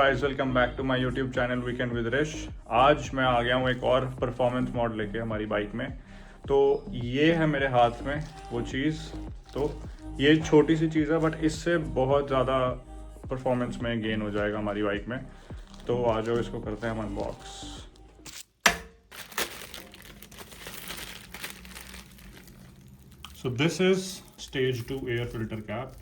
Guys, welcome back to my YouTube channel weekend with Rish. आज मैं आ गया हूँ एक और परफॉर्मेंस मॉड लेके हमारी बाइक में। तो ये है मेरे हाथ में वो चीज़। तो ये छोटी सी चीज़ है बट इससे बहुत ज़्यादा परफॉर्मेंस में गेन हो जाएगा हमारी बाइक में। तो आ जाओ, इसको करते हैं हम unbox. So this is stage 2 air filter cap,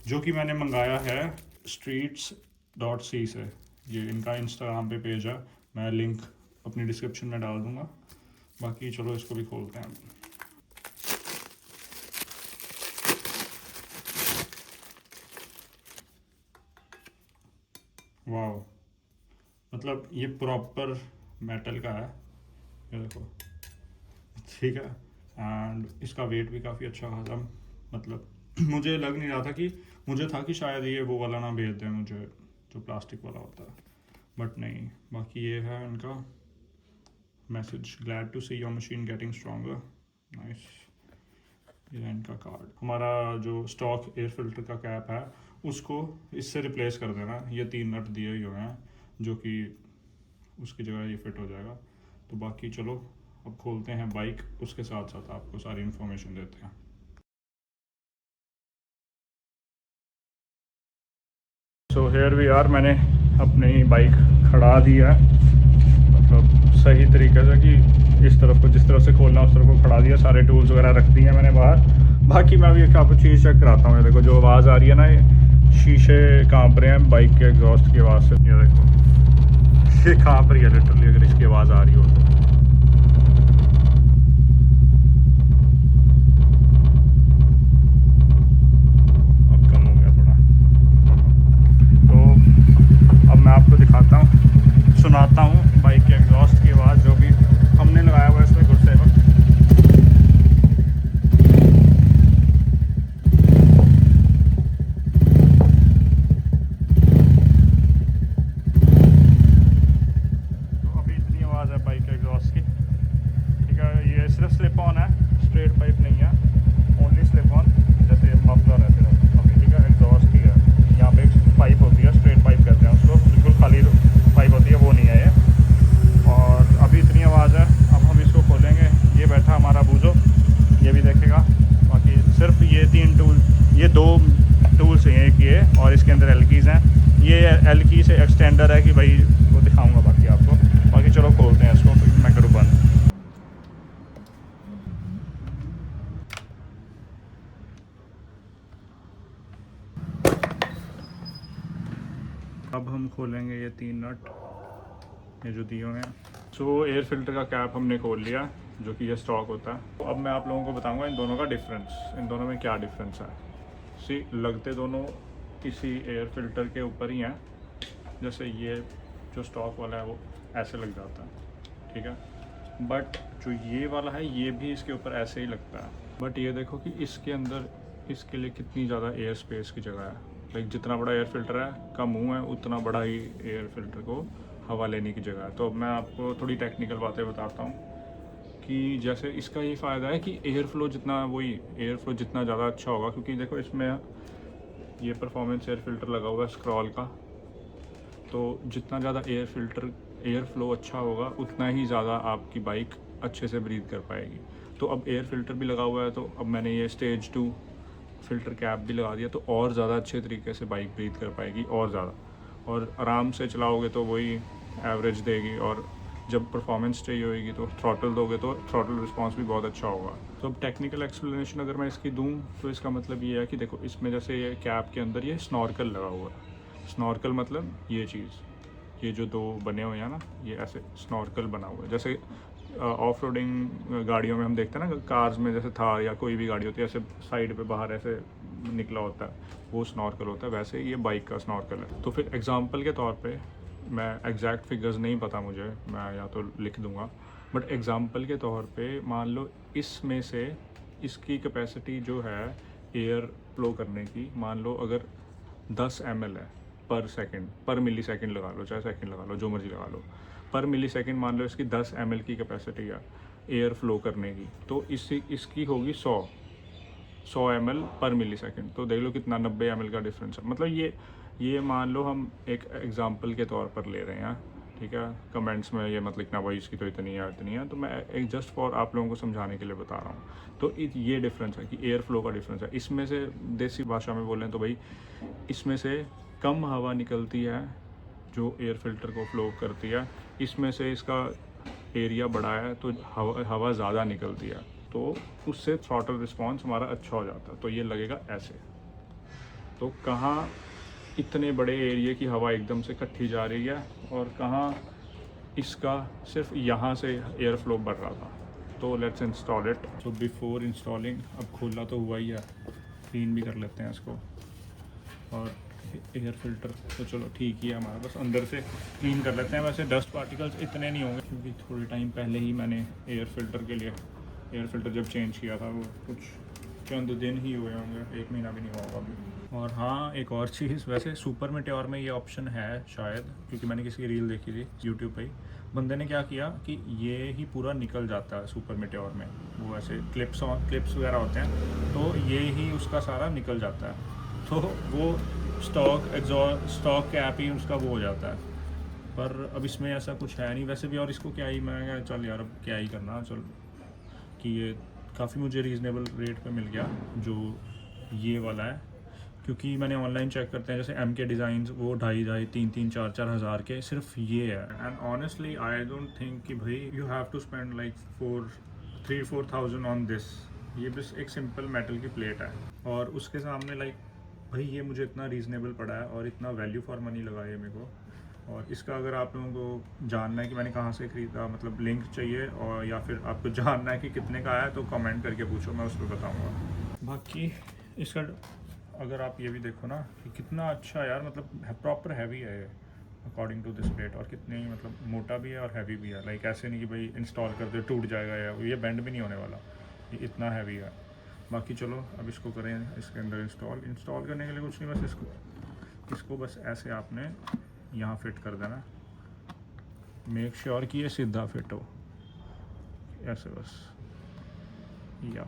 जो कि मैंने मंगाया है streets.c से। ये इनका इंस्टाग्राम पे पेज है, मैं लिंक अपनी डिस्क्रिप्शन में डाल दूंगा। बाकी चलो इसको भी खोलते हैं। वाह, मतलब ये प्रॉपर मेटल का है, ये देखो। ठीक है, एंड इसका वेट भी काफ़ी अच्छा खासा। मतलब मुझे लग नहीं रहा था कि, मुझे था कि शायद ये वो वाला ना भेज दें मुझे जो प्लास्टिक वाला होता है, बट नहीं। बाकी ये है इनका message, glad to see your machine getting stronger. Nice. ये है इनका कार्ड। हमारा जो स्टॉक एयर फिल्टर का कैप है उसको इससे रिप्लेस कर देना। ये 3 नट दिए ही हुए हैं जो कि उसकी जगह ये फिट हो जाएगा। तो बाकी चलो अब खोलते हैं बाइक, उसके साथ साथ आपको सारी इन्फॉर्मेशन देते हैं। सो हेयर वी आर, मैंने अपनी बाइक खड़ा दी है, मतलब सही तरीके से कि इस तरफ को जिस तरफ से खोलना उस तरफ को खड़ा दिया। सारे टूल्स वगैरह रख दिए हैं मैंने बाहर। बाकी मैं भी एक आपको चीज़ चेक कराता हूँ। ये देखो, जो आवाज़ आ रही है ना, ये शीशे कांप रहे हैं बाइक के एग्जॉस्ट की आवाज़ से। ये देखो, ये कांप रही है लिटरली अगर इसकी आवाज़ आ रही हो तो। अब मैं आपको दिखाता हूँ, सुनाता हूँ बाइक के एग्जॉस्ट की आवाज़ जो भी हमने लगाया हुआ है इसमें गुरसेवक। तो अभी इतनी आवाज़ है बाइक के एग्जॉस्ट की। ठीक है, ये सिर्फ स्लिप ऑन है, स्ट्रेट पाइप नहीं है, ओनली स्लिप ऑन। जैसे मफलर है सिर्फ अभी। ठीक है, एग्जॉस्ट की है, यहाँ पे एक पाइप होती है, स्ट्रेट पाइप कहते हैं उसको, बिल्कुल खाली पाइप होती है, वो नहीं है ये। और अभी इतनी आवाज़ है। अब हम इसको खोलेंगे। ये बैठा हमारा बूझो, ये भी देखेगा। बाकी सिर्फ ये 3 टूल, ये 2 टूल्स हैं, एक ये और इसके अंदर एल कीज़ हैं। ये एल की से एक्सटेंडर है कि भाई वो दिखाऊंगा बाकी आपको। बाकी चलो खोलते हैं इसको, मैं करूँ बंद। अब हम खोलेंगे ये 3 नट, ये जो दिए हुए हैं। सो एयर फिल्टर का कैप हमने खोल लिया, जो कि ये स्टॉक होता है। तो अब मैं आप लोगों को बताऊंगा इन दोनों का डिफरेंस, इन दोनों में क्या डिफरेंस है। सी, लगते दोनों किसी एयर फिल्टर के ऊपर ही हैं। जैसे ये जो स्टॉक वाला है वो ऐसे लग जाता है, ठीक है। बट जो ये वाला है ये भी इसके ऊपर ऐसे ही लगता है। बट ये देखो कि इसके अंदर इसके लिए कितनी ज़्यादा एयर स्पेस की जगह है। लाइक जितना बड़ा एयर फिल्टर है का मुंह है, उतना बड़ा ही एयर फिल्टर को हवा लेने की जगह है। तो अब मैं आपको थोड़ी टेक्निकल बातें बताता हूँ कि जैसे इसका ये फ़ायदा है कि एयर फ्लो जितना ज़्यादा अच्छा होगा, क्योंकि देखो इसमें ये परफॉर्मेंस एयर फिल्टर लगा हुआ है स्क्रॉल का। तो जितना ज़्यादा एयर फ्लो अच्छा होगा उतना ही ज़्यादा आपकी बाइक अच्छे से ब्रीथ कर पाएगी। तो अब एयर फिल्टर भी लगा हुआ है, तो अब मैंने ये स्टेज 2 फिल्टर कैप भी लगा दिया, तो और ज़्यादा अच्छे तरीके से बाइक ब्रीथ कर पाएगी और ज़्यादा। और आराम से चलाओगे तो वही एवरेज देगी, और जब परफॉर्मेंस चाहिए होगी तो थ्रॉटल दोगे तो थ्रॉटल रिस्पांस भी बहुत अच्छा होगा। तो अब टेक्निकल एक्सप्लेनेशन अगर मैं इसकी दूँ तो इसका मतलब ये है कि देखो, इसमें जैसे ये कैप के अंदर ये स्नॉर्कल लगा हुआ है। स्नॉर्कल मतलब ये चीज़, ये जो 2 बने हुए हैं ना, ये ऐसे स्नॉर्कल बना हुआ है। जैसे ऑफ रोडिंग गाड़ियों में हम देखते हैं ना, कार्स में जैसे थार या कोई भी गाड़ी होती है, ऐसे साइड पे बाहर ऐसे निकला होता है, वो स्नॉर्कल होता है। वैसे ये बाइक का स्नॉर्कल है। तो फिर एग्जांपल के तौर पे, मैं एग्जैक्ट फिगर्स नहीं पता मुझे, मैं या तो लिख दूंगा, बट एग्जांपल के तौर पे मान लो इसमें से इसकी कैपेसिटी जो है एयर फ्लो करने की, मान लो अगर 10 ml है पर सेकंड, पर मिली सेकंड लगा लो, चाहे सेकंड लगा लो, जो मर्जी लगा लो। पर मिली सेकंड मान लो इसकी 10 ml की कैपेसिटी है एयर फ्लो करने की, तो इसकी होगी 100 ml पर मिली सेकंड। तो देख लो कितना, 90 ml का डिफरेंस है। मतलब ये मान लो हम एक एग्ज़ाम्पल के तौर पर ले रहे हैं, ठीक है, कमेंट्स में ये मत लिखना भाई इसकी तो इतनी है इतनी है, तो मैं एक जस्ट फॉर आप लोगों को समझाने के लिए बता रहा हूँ। तो ये डिफरेंस है कि एयर फ्लो का डिफरेंस है। इसमें से देसी भाषा में बोलें तो भाई इसमें से कम हवा निकलती है जो एयर फिल्टर को फ्लो करती है, इसमें से इसका एरिया बड़ा है तो हवा ज़्यादा निकलती है, तो उससे थ्रॉटल रिस्पॉन्स हमारा अच्छा हो जाता है। तो ये लगेगा ऐसे। तो कहाँ इतने बड़े एरिया की हवा एकदम से इकट्ठी जा रही है और कहाँ इसका सिर्फ यहाँ से एयर फ्लो बढ़ रहा था। तो लेट्स इंस्टॉल इट। तो बिफोर इंस्टॉलिंग, अब खोला तो हुआ ही है, क्लीन भी कर लेते हैं इसको। और एयर फिल्टर तो चलो ठीक ही है हमारा, बस अंदर से क्लीन कर लेते हैं। वैसे डस्ट पार्टिकल्स इतने नहीं होंगे क्योंकि थोड़ी टाइम पहले ही मैंने एयर फिल्टर के लिए एयर फिल्टर जब चेंज किया था, वो कुछ चंद दिन ही हुए होंगे, 1 महीना भी नहीं हुआ होगा अभी। और हाँ, एक और चीज़, वैसे सुपर मेटेओर में ये ऑप्शन है शायद, क्योंकि मैंने किसी की रील देखी थी यूट्यूब पे ही, बंदे ने क्या किया कि ये ही पूरा निकल जाता है सुपर मेटेओर में, वो ऐसे क्लिप्स वगैरह होते हैं, तो ये ही उसका सारा निकल जाता है। तो वो स्टॉक कैप ही उसका वो हो जाता है। पर अब इसमें ऐसा कुछ है नहीं वैसे भी, और इसको क्या ही, मैं चल यार अब क्या ही करना, चल कि ये काफ़ी मुझे रीज़नेबल रेट पे मिल गया जो ये वाला है, क्योंकि मैंने ऑनलाइन चेक करते हैं जैसे MK डिज़ाइंस, वो 2,500 3,000 4,000 हज़ार के सिर्फ ये है। And honestly I don't think कि भाई you have to spend like 3,000-4,000 on this. ये बस एक सिंपल मेटल की प्लेट है और उसके सामने लाइक भाई ये मुझे इतना रीज़नेबल पड़ा है और इतना वैल्यू फॉर मनी लगा है मेरे को। और इसका अगर आप लोगों को जानना है कि मैंने कहाँ से ख़रीदा, मतलब लिंक चाहिए, और या फिर आपको जानना है कि कितने का आया, तो कमेंट करके पूछो, मैं उस पर बताऊँगा। बाकी इसका अगर आप ये भी देखो ना कि कितना अच्छा यार, मतलब प्रॉपर हैवी है ये अकॉर्डिंग टू दिस प्लेट, और कितने मतलब मोटा भी है और हैवी भी है। लाइक ऐसे नहीं कि भाई इंस्टॉल कर दे टूट जाएगा, या ये बेंड भी नहीं होने वाला, ये इतना हैवी है। बाकी चलो अब इसको करें इसके अंदर इंस्टॉल करने के लिए कुछ नहीं, बस इसको बस ऐसे आपने यहाँ फिट कर देना, मेक श्योर कि ये सीधा फिट हो, ऐसे बस, या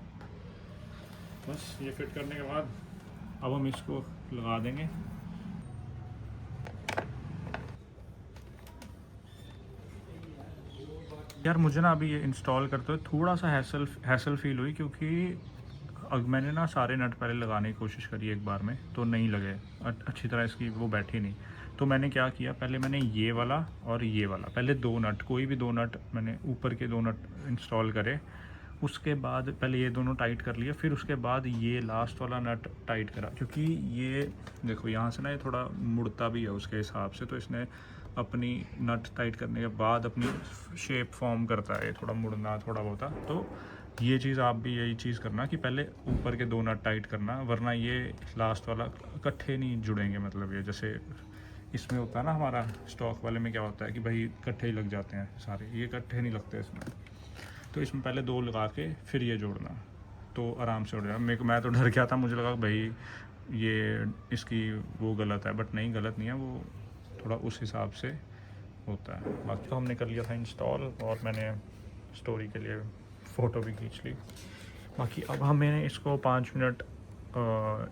बस ये फिट करने के बाद अब हम इसको लगा देंगे। यार मुझे ना अभी ये इंस्टॉल करते हुए थोड़ा सा हैसल फील हुई, क्योंकि अब मैंने ना सारे नट पहले लगाने की कोशिश करी एक बार में, तो नहीं लगे अच्छी तरह, इसकी वो बैठी नहीं। तो मैंने क्या किया, पहले मैंने ये वाला और ये वाला, पहले 2 नट, कोई भी 2 नट मैंने ऊपर के 2 नट इंस्टॉल करे, उसके बाद पहले ये दोनों टाइट कर लिए, फिर उसके बाद ये लास्ट वाला नट टाइट करा, क्योंकि ये देखो यहाँ से ना ये थोड़ा मुड़ता भी है उसके हिसाब से, तो इसने अपनी नट टाइट करने के बाद अपनी शेप फॉर्म करता है, थोड़ा मुड़ना थोड़ा बहुत। तो ये चीज़ आप भी यही चीज़ करना कि पहले ऊपर के 2 नट टाइट करना, वरना ये लास्ट वाला इकट्ठे नहीं जुड़ेंगे। मतलब ये जैसे इसमें होता है ना, हमारा स्टॉक वाले में क्या होता है कि भाई इकट्ठे ही लग जाते हैं सारे, ये इकट्ठे नहीं लगते इसमें। तो इसमें पहले 2 लगा के फिर ये जोड़ना, तो आराम से उड़ जाएगा। मैं तो डर गया था, मुझे लगा भाई ये इसकी वो गलत है, बट नहीं, गलत नहीं है, वो थोड़ा उस हिसाब से होता है। बाकी तो हमने कर लिया था इंस्टॉल, और मैंने स्टोरी के लिए फ़ोटो भी खींच ली। बाकी अब हमें इसको 5 मिनट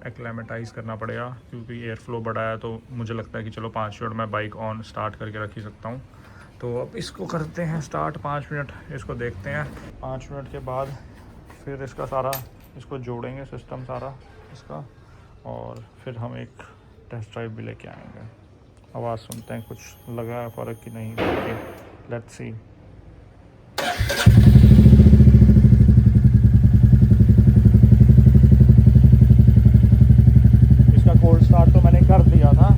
एक्लेमेटाइज़ करना पड़ेगा, क्योंकि एयर फ्लो बड़ा है, तो मुझे लगता है कि चलो 5 मिनट मैं बाइक ऑन स्टार्ट करके रख ही सकता हूँ। तो अब इसको करते हैं स्टार्ट, 5 मिनट इसको देखते हैं। 5 मिनट के बाद फिर इसका सारा इसको जोड़ेंगे, सिस्टम सारा इसका, और फिर हम एक टेस्ट ड्राइव भी लेके आएंगे। आवाज़ सुनते हैं कुछ लगा है फ़र्क कि नहीं, लेट्स सी। इसका कोल्ड स्टार्ट तो मैंने कर दिया था,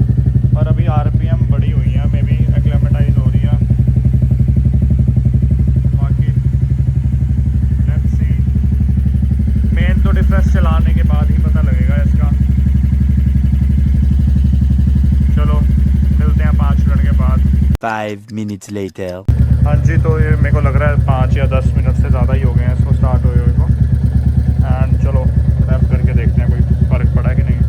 और अभी RPM बढ़ी हुई है, मे बी एक्लेमेटाइज हो रही है। बाकी लेट्स सी, मेन तो डिफरेंस चलाने के बाद ही पता लगेगा इसका। चलो मिलते हैं 5 मिनट के बाद। 5 minutes later. हाँ जी, तो ये मेरे को लग रहा है 5 या 10 मिनट से ज़्यादा ही हो गए हैं इसको स्टार्ट हुए को। एंड चलो रैप करके देखते हैं कोई फ़र्क पड़ा है कि नहीं।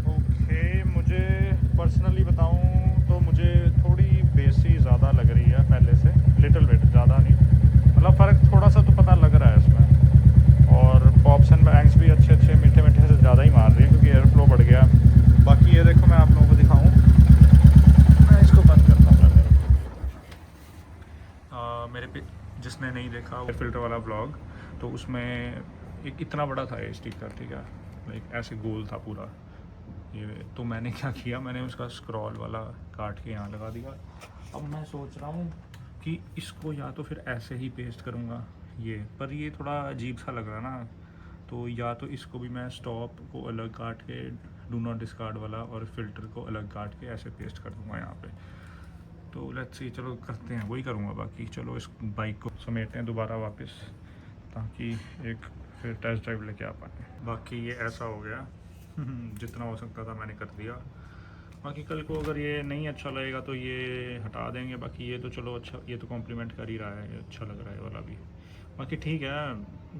ओके, मुझे पर्सनली बताऊं तो मुझे देखा एयर फिल्टर वाला व्लॉग, तो उसमें एक इतना बड़ा था ये स्टिकर, ठीक है, लाइक ऐसे गोल था पूरा ये। तो मैंने क्या किया, मैंने उसका स्क्रॉल वाला काट के यहाँ लगा दिया। अब मैं सोच रहा हूँ कि इसको या तो फिर ऐसे ही पेस्ट करूँगा ये, पर ये थोड़ा अजीब सा लग रहा ना, तो या तो इसको भी मैं स्टॉप को अलग काट के डू नॉट डिस्कार्ड वाला और फिल्टर को अलग काट के ऐसे पेस्ट कर दूँगा यहाँ पे। तो लेट्स सी, चलो करते हैं, वही करूँगा। बाकी चलो इस बाइक को समेटते हैं दोबारा वापस, ताकि एक फिर टेस्ट ड्राइव लेके आ पाए। बाकी ये ऐसा हो गया, जितना हो सकता था मैंने कर दिया। बाकी कल को अगर ये नहीं अच्छा लगेगा तो ये हटा देंगे। बाकी ये तो चलो अच्छा, ये तो कॉम्प्लीमेंट कर ही रहा है, अच्छा लग रहा है वाला भी। बाकी ठीक है,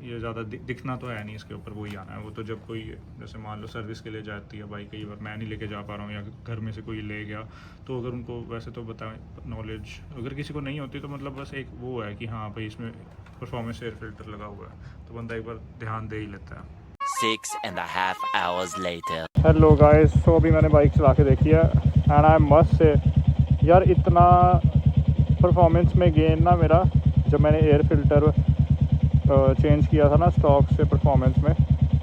ये ज़्यादा दिखना तो है नहीं इसके ऊपर, वही आना है। वो तो जब कोई जैसे मान लो सर्विस के लिए जाती है बाइक, कई बार मैं नहीं लेके जा पा रहा हूँ या घर में से कोई ले गया, तो अगर उनको वैसे तो बताएं नॉलेज अगर किसी को नहीं होती, तो मतलब बस एक वो है कि हाँ भाई इसमें परफॉर्मेंस एयर फिल्टर लगा हुआ है, तो बंदा एक बार ध्यान दे ही लेता है। 6.5 hours later. हेलो गाइस, तो अभी मैंने बाइक चला के देखी है एंड आई मस्ट से यार, इतना परफॉर्मेंस में गेन ना मेरा, जब मैंने एयर फिल्टर चेंज किया था ना स्टॉक से परफॉर्मेंस में,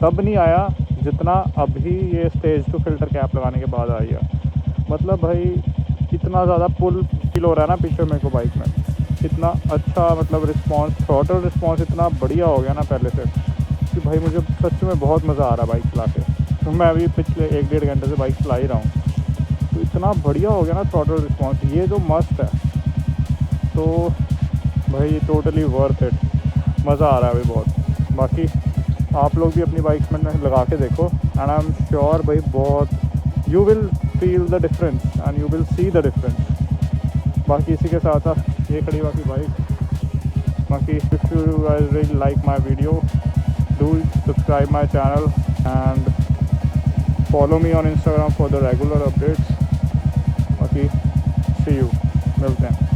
तब नहीं आया जितना अभी ये स्टेज 2 फिल्टर कैप लगाने के बाद आई है। मतलब भाई इतना ज़्यादा पुल फील हो रहा है ना पीछे मेरे को बाइक में, इतना अच्छा मतलब रिस्पॉन्स, थ्रॉटल रिस्पॉन्स इतना बढ़िया हो गया ना पहले से, कि भाई मुझे सच में बहुत मज़ा आ रहा है बाइक चला के। तो मैं अभी पिछले 1-1.5 घंटे से बाइक चला ही रहा हूँ, तो इतना बढ़िया हो गया ना थ्रॉटल रिस्पॉन्स, ये जो मस्त है। तो भाई टोटली वर्थ इट, मज़ा आ रहा है भाई बहुत। बाकी आप लोग भी अपनी बाइक्स में लगा के देखो एंड आई एम श्योर भाई बहुत you will feel the difference and you will see the difference. बाकी इसी के साथ साथ ये खड़ी बाकी बाइक। बाकी if you guys really like my video, do subscribe my channel and follow me on Instagram for the regular updates. बाकी see you, मिलते हैं।